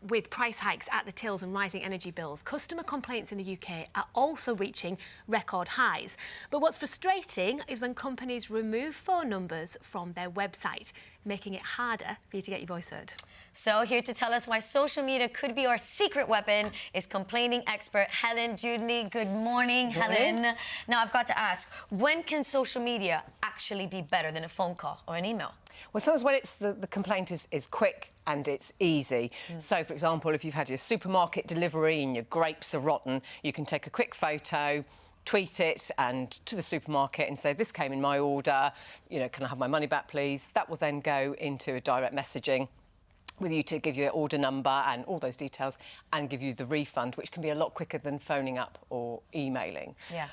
with price hikes at the tills and rising energy bills, customer complaints in the UK are also reaching record highs. But what's frustrating is when companies remove phone numbers from their website, making it harder for you to get your voice heard. So here to tell us why social media could be our secret weapon is complaining expert Helen Judy. Good morning, Helen. Now, I've got to ask, when can social media actually be better than a phone call or an email? Well, sometimes when it's the complaint is quick and it's easy. So, for example, if you've had your supermarket delivery and your grapes are rotten, you can take a quick photo, tweet it and to the supermarket and say, this came in my order, you know, can I have my money back, please? That will then go into a direct messaging with you to give you your order number and all those details and give you the refund, which can be a lot quicker than phoning up or emailing. Yeah.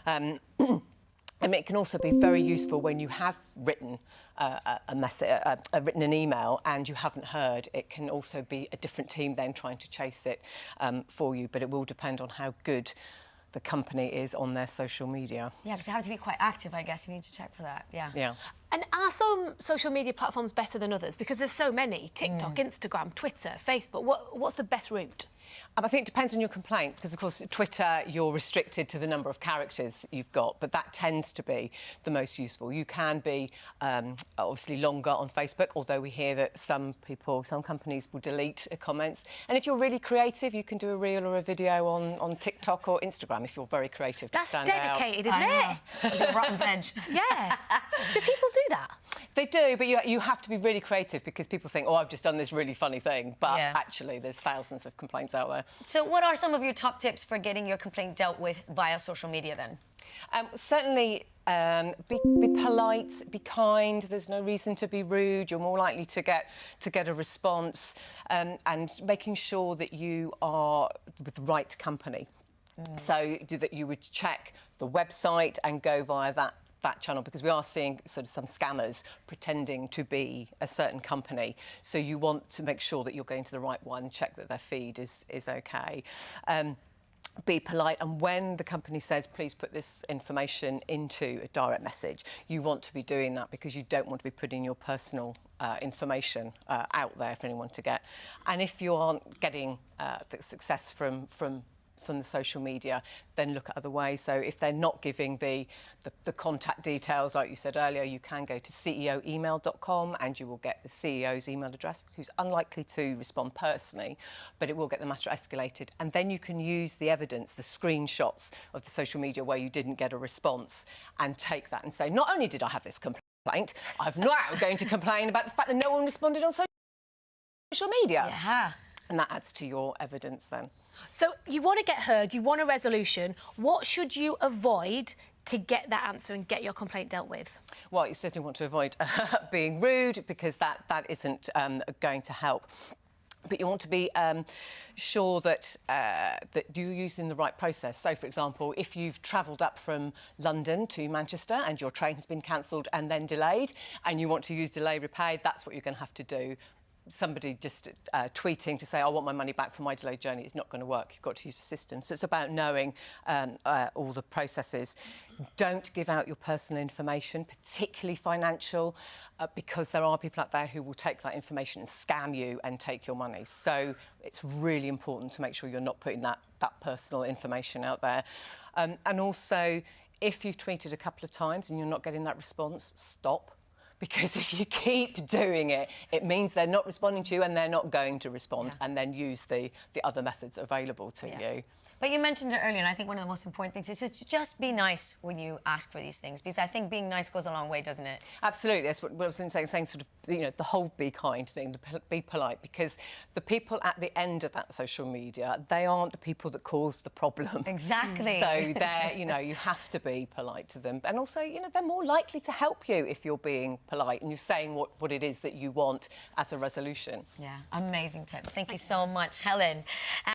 And it can also be very useful when you have written written an email and you haven't heard. It can also be a different team then trying to chase it for you, but it will depend on how good the company is on their social media. Yeah, because they have to be quite active, I guess. You need to check for that, yeah. Yeah. And are some social media platforms better than others? Because there's so many, TikTok, Instagram, Twitter, Facebook. What's the best route? I think it depends on your complaint, because, of course, Twitter, you're restricted to the number of characters you've got, but that tends to be the most useful. You can be, obviously, longer on Facebook, although we hear that some companies will delete comments. And if you're really creative, you can do a reel or a video on TikTok or Instagram if you're very creative to stand out. That's dedicated, isn't it? The rotten veg. Yeah. Do people do that? They do, but you have to be really creative because people think, oh, I've just done this really funny thing. But actually, there's thousands of complaints out there. So what are some of your top tips for getting your complaint dealt with via social media then? Certainly, be polite, be kind. There's no reason to be rude. You're more likely to get a response, and making sure that you are with the right company. So that you would check the website and go via that channel, because we are seeing sort of some scammers pretending to be a certain company. So you want to make sure that you're going to the right one, check that their feed is okay. Be polite, and when the company says, please put this information into a direct message, you want to be doing that because you don't want to be putting your personal information out there for anyone to get. And if you aren't getting the success from the social media, then look at other ways. So if they're not giving the contact details, like you said earlier, you can go to ceoemail.com and you will get the CEO's email address, who's unlikely to respond personally, but it will get the matter escalated. And then you can use the evidence, the screenshots of the social media where you didn't get a response, and take that and say, not only did I have this complaint, I'm now going to complain about the fact that no one responded on social media. Yeah. And that adds to your evidence then. So you want to get heard, you want a resolution. What should you avoid to get that answer and get your complaint dealt with? Well, you certainly want to avoid being rude, because that isn't going to help. But you want to be sure that you're using the right process. So, for example, if you've travelled up from London to Manchester and your train has been cancelled and then delayed, and you want to use delay repay, that's what you're going to have to do. Somebody just tweeting to say, I want my money back for my delayed journey, is not going to work. You've got to use a system. So it's about knowing all the processes. Don't give out your personal information, particularly financial, because there are people out there who will take that information and scam you and take your money. So it's really important to make sure you're not putting that personal information out there. And also, if you've tweeted a couple of times and you're not getting that response, stop. Because if you keep doing it, it means they're not responding to you and they're not going to respond, and then use the other methods available to you. But you mentioned it earlier, and I think one of the most important things is to just be nice when you ask for these things, because I think being nice goes a long way, doesn't it? Absolutely. That's what I was saying sort of, you know, the whole be kind thing, be polite, because the people at the end of that social media, they aren't the people that cause the problem. Exactly. So they're, you know, you have to be polite to them. And also, you know, they're more likely to help you if you're being polite and you're saying what it is that you want as a resolution. Yeah, amazing tips. Thank you so much, Helen.